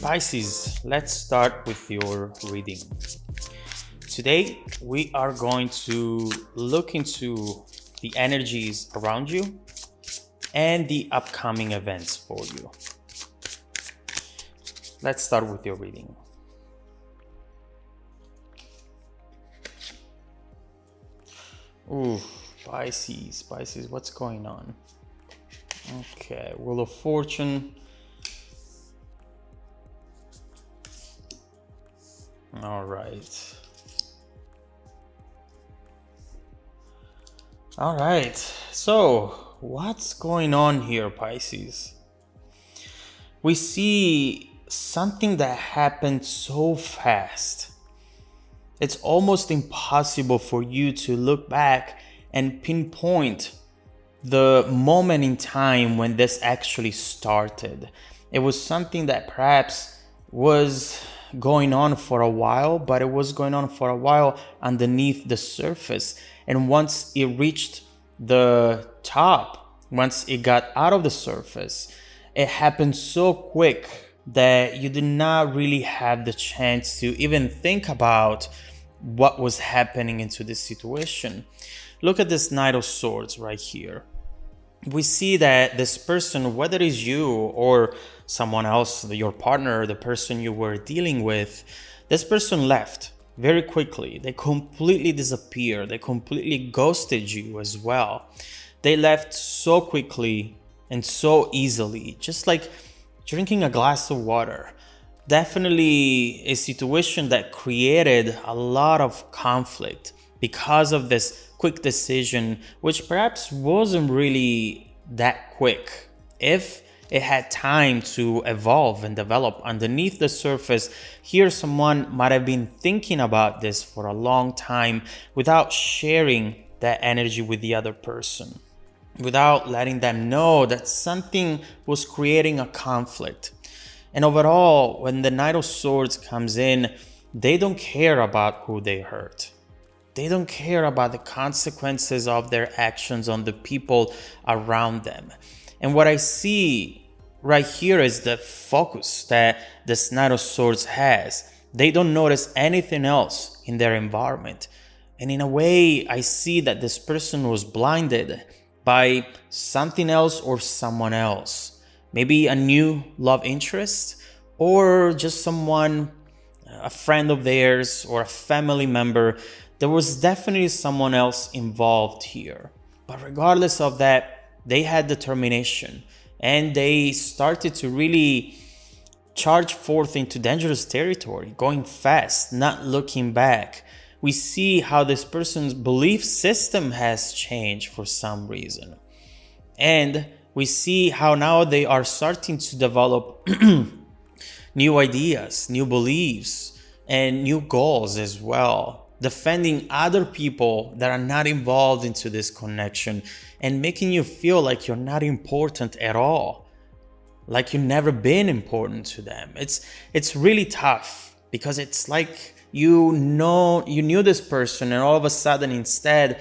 Pisces, let's start with your reading. Today, we are going to look into the energies around you and the upcoming events for you. Let's start with your reading. Ooh, Pisces, what's going on? Okay, Wheel of Fortune. All right. So what's going on here, Pisces? We see something that happened so fast. It's almost impossible for you to look back and pinpoint the moment in time when this actually started. It was something that perhaps was going on for a while, but it was going on for a while underneath the surface. And once it reached the top, once it got out of the surface, it happened so quick that you did not really have the chance to even think about what was happening into this situation. Look at this Knight of Swords right here. We see that this person, whether it is you or someone else, your partner, the person you were dealing with, this person left very quickly. They completely disappeared. They completely ghosted you as well. They left so quickly and so easily, just like drinking a glass of water. Definitely a situation that created a lot of conflict because of this quick decision, which perhaps wasn't really that quick. If it had time to evolve and develop underneath the surface, here someone might have been thinking about this for a long time without sharing that energy with the other person, without letting them know that something was creating a conflict. And overall, when the Knight of Swords comes in, they don't care about who they hurt. They don't care about the consequences of their actions on the people around them. And what I see right here is the focus that this Knight of Swords has. They don't notice anything else in their environment. And in a way, I see that this person was blinded by something else or someone else. Maybe a new love interest, or just someone, a friend of theirs or a family member. There was definitely someone else involved here. But regardless of that, they had determination and they started to really charge forth into dangerous territory, going fast, not looking back. We see how this person's belief system has changed for some reason. And we see how now they are starting to develop new ideas, new beliefs, and new goals as well, defending other people that are not involved into this connection and making you feel like you're not important at all, like you've never been important to them. It's really tough because it's like you knew this person and all of a sudden instead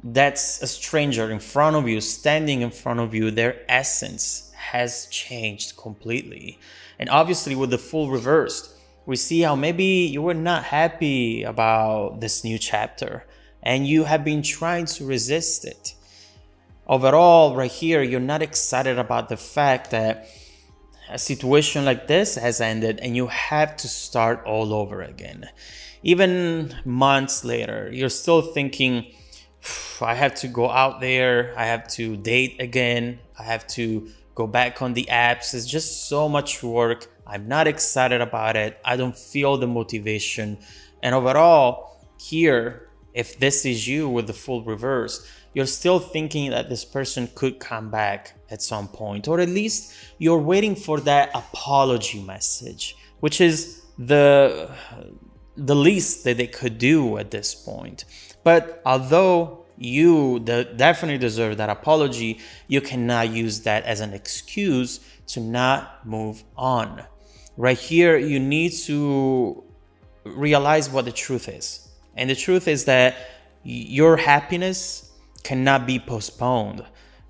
that's a stranger in front of you, standing in front of you. Their essence has changed completely. And obviously with the full reversed, we see how maybe you were not happy about this new chapter and you have been trying to resist it. Overall, right here, you're not excited about the fact that a situation like this has ended and you have to start all over again. Even months later, you're still thinking, I have to go out there, I have to date again, I have to go back on the apps. It's just so much work. I'm not excited about it. I don't feel the motivation. And overall, here, if this is you with the full reverse, you're still thinking that this person could come back at some point, or at least you're waiting for that apology message, which is the least that they could do at this point. But although you definitely deserve that apology, you cannot use that as an excuse to not move on. Right here, you need to realize what the truth is. And the truth is that your happiness cannot be postponed.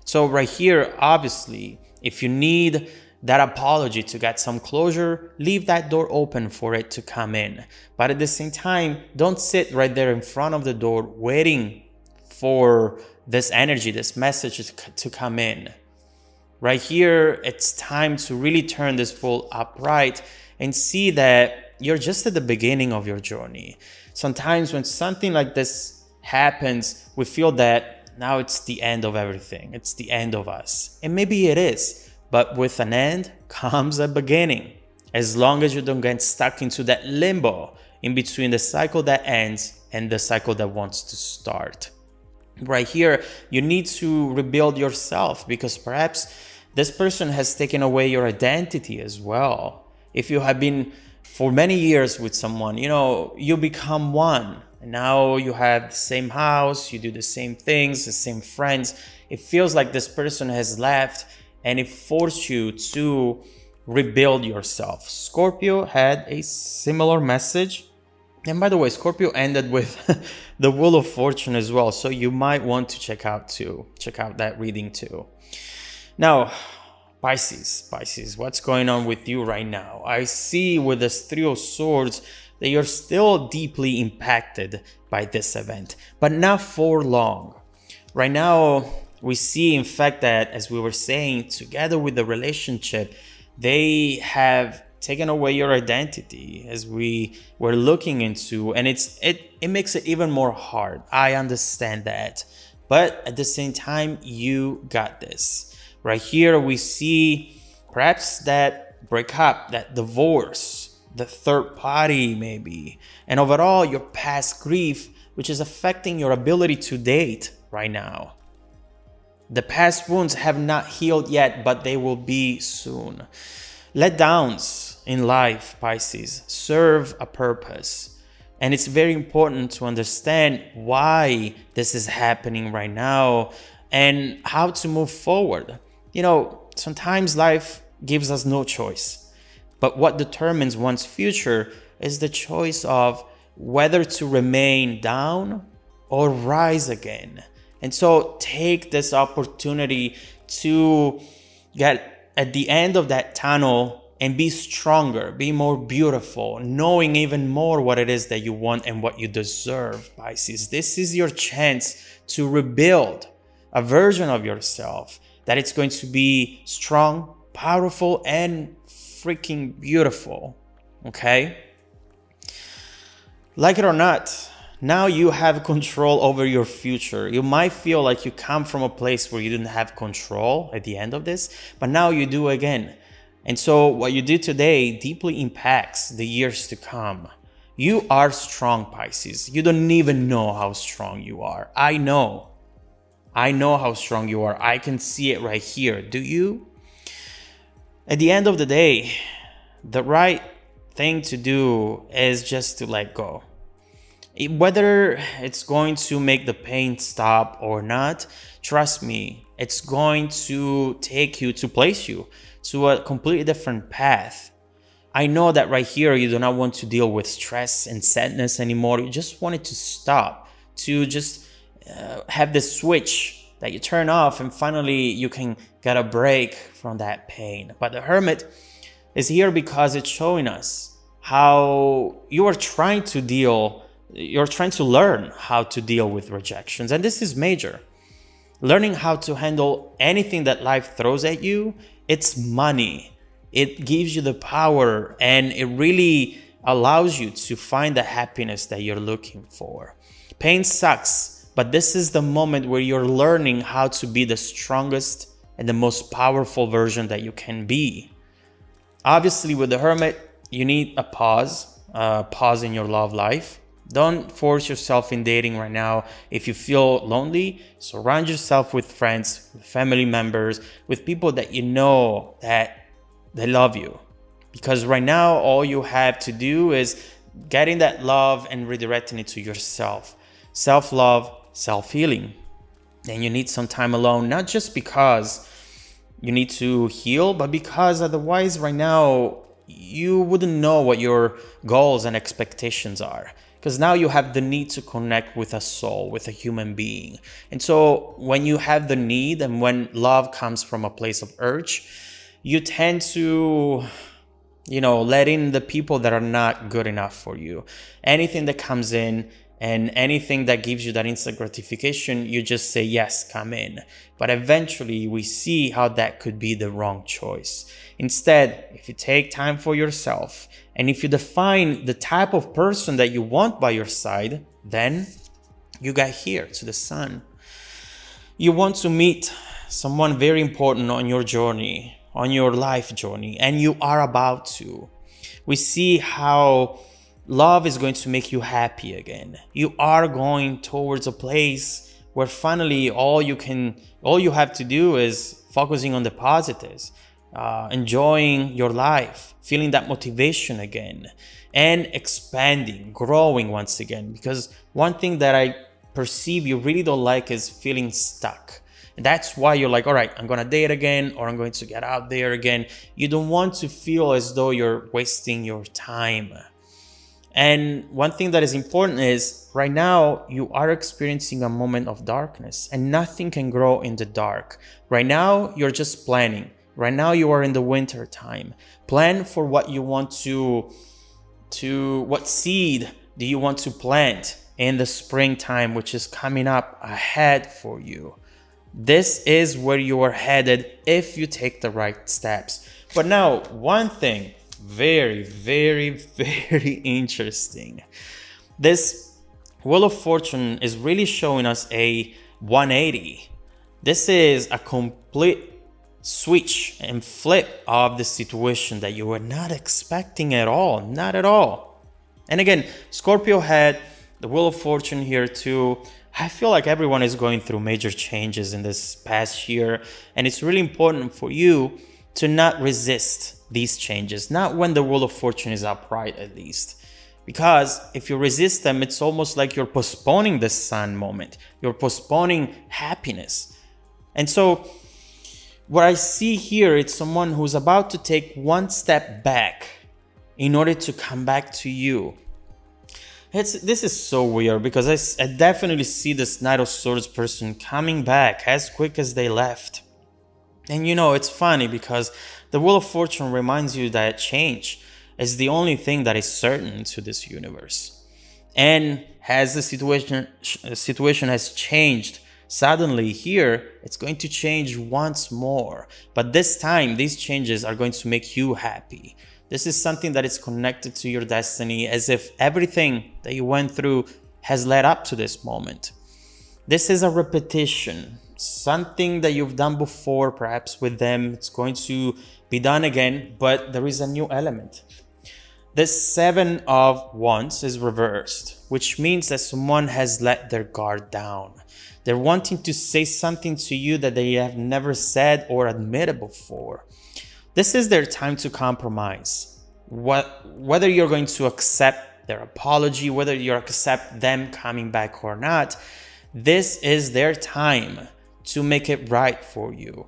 So right here, obviously, if you need that apology to get some closure, leave that door open for it to come in. But at the same time, don't sit right there in front of the door waiting for this energy, this message to come in. Right here, it's time to really turn this full upright and see that you're just at the beginning of your journey. Sometimes when something like this happens, we feel that now it's the end of everything. It's the end of us. And maybe it is, but with an end comes a beginning. As long as you don't get stuck into that limbo in between the cycle that ends and the cycle that wants to start. Right here, you need to rebuild yourself because perhaps this person has taken away your identity as well. If you have been for many years with someone, you become one. And now you have the same house, you do the same things, the same friends. It feels like this person has left and it forced you to rebuild yourself. Scorpio had a similar message. And by the way, Scorpio ended with the Wheel of Fortune as well. So you might want to check out that reading too. Now, Pisces, what's going on with you right now? I see with this Three of Swords that you're still deeply impacted by this event, but not for long. Right now, we see, in fact, that as we were saying, together with the relationship, they have taken away your identity as we were looking into, and it makes it even more hard. I understand that, but at the same time, you got this. Right here, we see perhaps that breakup, that divorce, the third party maybe, and overall your past grief, which is affecting your ability to date right now. The past wounds have not healed yet, but they will be soon. Letdowns in life, Pisces, serve a purpose. And it's very important to understand why this is happening right now and how to move forward. Sometimes life gives us no choice, but what determines one's future is the choice of whether to remain down or rise again. And so take this opportunity to get at the end of that tunnel and be stronger, be more beautiful, knowing even more what it is that you want and what you deserve, Pisces. This is your chance to rebuild a version of yourself that it's going to be strong, powerful, and freaking beautiful, okay? Like it or not, now you have control over your future. You might feel like you come from a place where you didn't have control at the end of this, but now you do again. And so what you do today deeply impacts the years to come. You are strong, Pisces. You don't even know how strong you are. I know how strong you are. I can see it right here. Do you? At the end of the day, the right thing to do is just to let go. Whether it's going to make the pain stop or not, trust me, it's going to place you to a completely different path. I know that right here, you do not want to deal with stress and sadness anymore. You just want it to stop, to just have this switch that you turn off and finally you can get a break from that pain. But the Hermit is here because it's showing us how you're trying to learn how to deal with rejections. And this is major. Learning how to handle anything that life throws at you, it's money. It gives you the power and it really allows you to find the happiness that you're looking for. Pain sucks, but this is the moment where you're learning how to be the strongest and the most powerful version that you can be. Obviously, with the Hermit, you need a pause in your love life. Don't force yourself in dating right now. If you feel lonely, surround yourself with friends, with family members, with people that you know that they love you. Because right now, all you have to do is getting that love and redirecting it to yourself. Self-love, self-healing. And you need some time alone, not just because you need to heal, but because otherwise right now, you wouldn't know what your goals and expectations are. Because now you have the need to connect with a soul, with a human being. And so when you have the need and when love comes from a place of urge, You tend to, let in the people that are not good enough for you. Anything that comes in and anything that gives you that instant gratification, you just say, yes, come in. But eventually we see how that could be the wrong choice. Instead, if you take time for yourself and if you define the type of person that you want by your side, then you got here to the sun. You want to meet someone very important on your journey, on your life journey, and you are about to. We see how love is going to make you happy again. You are going towards a place where finally all you have to do is focusing on the positives, enjoying your life, feeling that motivation again, and expanding, growing once again. Because one thing that I perceive you really don't like is feeling stuck. And that's why you're like, all right, I'm gonna date again, or I'm going to get out there again. You don't want to feel as though you're wasting your time. And one thing that is important is right now you are experiencing a moment of darkness and nothing can grow in the dark. Right now you're just planning. Right now you are in the winter time. Plan for what you want what seed do you want to plant in the springtime, which is coming up ahead for you. This is where you are headed if you take the right steps. But now, one thing very, very, very interesting. This Wheel of Fortune is really showing us a 180. This is a complete switch and flip of the situation that you were not expecting at all. Not at all. And again, Scorpio had the Wheel of Fortune here too. I feel like everyone is going through major changes in this past year, and it's really important for you to not resist these changes, not when the Wheel of Fortune is upright at least. Because if you resist them, it's almost like you're postponing the sun moment. You're postponing happiness. And so what I see here, it's someone who's about to take one step back in order to come back to you. This is so weird because I definitely see this Knight of Swords person coming back as quick as they left. And it's funny because the Wheel of Fortune reminds you that change is the only thing that is certain to this universe. And as the situation has changed suddenly here, it's going to change once more. But this time, these changes are going to make you happy. This is something that is connected to your destiny, as if everything that you went through has led up to this moment. This is a repetition, something that you've done before, perhaps with them. It's going to be done again, but there is a new element. This 7 of Wands is reversed, which means that someone has let their guard down. They're wanting to say something to you that they have never said or admitted before. This is their time to compromise. Whether you're going to accept their apology, whether you accept them coming back or not, this is their time to make it right for you.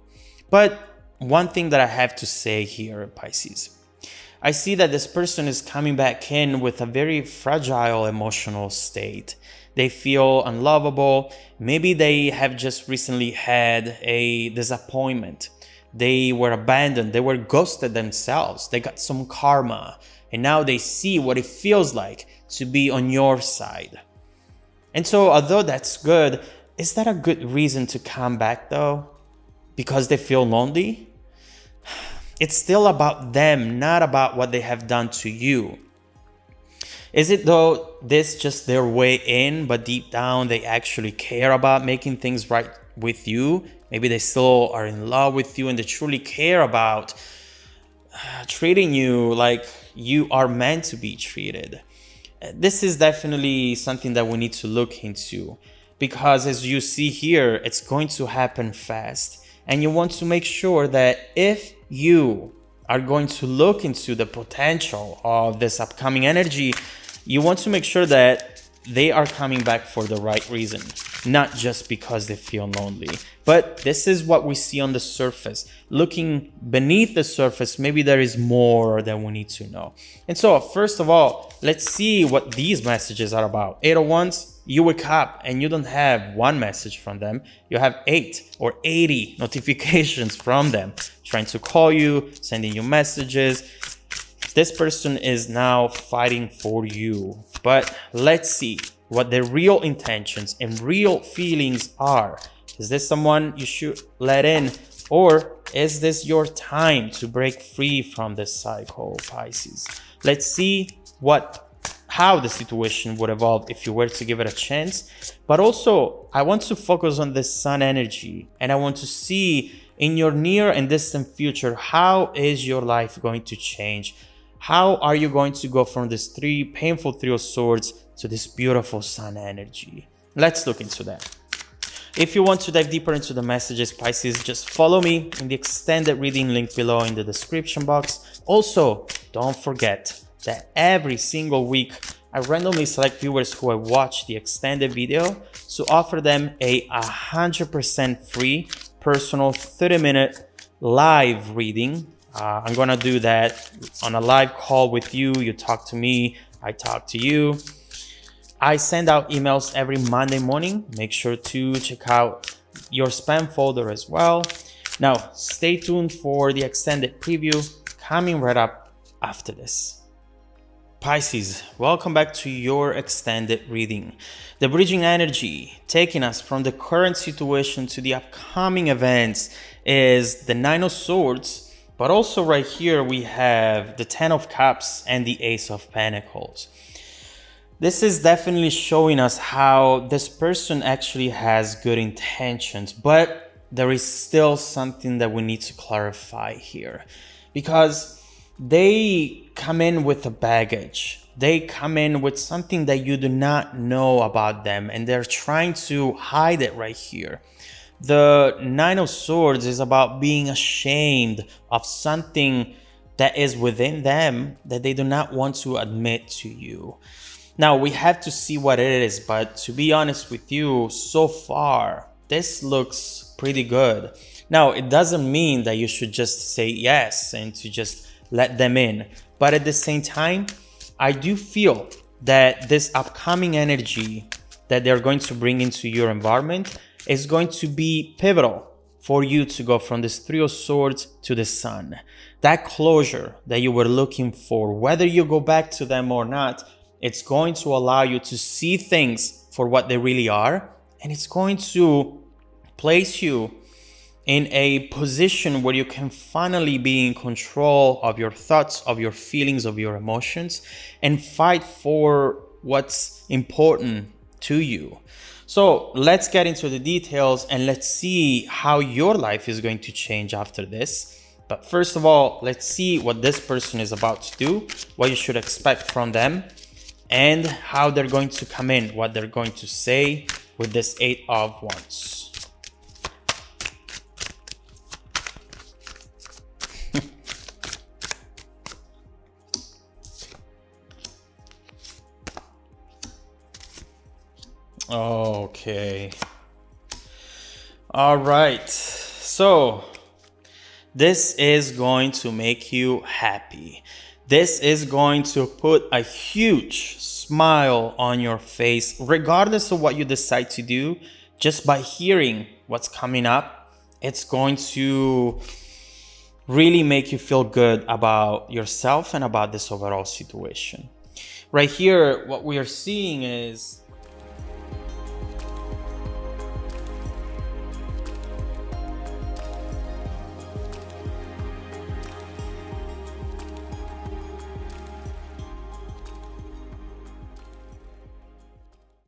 But one thing that I have to say here, Pisces, I see that this person is coming back in with a very fragile emotional state. They feel unlovable. Maybe they have just recently had a disappointment. They were abandoned. They were ghosted themselves. They got some karma. And now they see what it feels like to be on your side. And so, although that's good, is that a good reason to come back though? Because they feel lonely? It's still about them, not about what they have done to you. Is it though this just their way in, but deep down they actually care about making things right with you? Maybe they still are in love with you and they truly care about treating you like you are meant to be treated. This is definitely something that we need to look into, because as you see here, it's going to happen fast. And you want to make sure that if you are going to look into the potential of this upcoming energy, you want to make sure that they are coming back for the right reason, not just because they feel lonely. But this is what we see on the surface. Looking beneath the surface, maybe there is more that we need to know. And so, first of all, let's see what these messages are about. 8 of Wands, you wake up and you don't have one message from them, you have 8 or 80 notifications from them trying to call you, sending you messages. This person is now fighting for you. But let's see what their real intentions and real feelings are. Is this someone you should let in, or is this your time to break free from this cycle, Pisces? Let's see how the situation would evolve if you were to give it a chance. But also, I want to focus on the sun energy, and I want to see in your near and distant future, how is your life going to change? How are you going to go from this painful Three of Swords to this beautiful sun energy? Let's look into that. If you want to dive deeper into the messages, Pisces, just follow me in the extended reading link below in the description box. Also, don't forget that every single week, I randomly select viewers who I watch the extended video to offer them a 100% free personal 30-minute live reading. I'm gonna do that on a live call with you. You talk to me, I talk to you. I send out emails every Monday morning. Make sure to check out your spam folder as well. Now, stay tuned for the extended preview coming right up after this. Pisces, welcome back to your extended reading. The bridging energy taking us from the current situation to the upcoming events is the Nine of Swords, but also right here we have the Ten of Cups and the Ace of Pentacles. This is definitely showing us how this person actually has good intentions, but there is still something that we need to clarify here, because they come in with a baggage. They come in with something that you do not know about them, and they're trying to hide it right here. The Nine of Swords is about being ashamed of something that is within them that they do not want to admit to you. Now, we have to see what it is, but to be honest with you, so far, this looks pretty good. Now, it doesn't mean that you should just say yes and to just let them in. But at the same time, I do feel that this upcoming energy that they're going to bring into your environment is going to be pivotal for you to go from this Three of Swords to the Sun. That closure that you were looking for, whether you go back to them or not, it's going to allow you to see things for what they really are, and it's going to place you in a position where you can finally be in control of your thoughts, of your feelings, of your emotions, and fight for what's important to you. So let's get into the details and let's see how your life is going to change after this. But first of all, let's see what this person is about to do, what you should expect from them, and how they're going to come in, what they're going to say with this Eight of Wands. Okay. All right. So this is going to make you happy. This is going to put a huge smile on your face, regardless of what you decide to do. Just by hearing what's coming up, it's going to really make you feel good about yourself and about this overall situation. Right here, what we are seeing is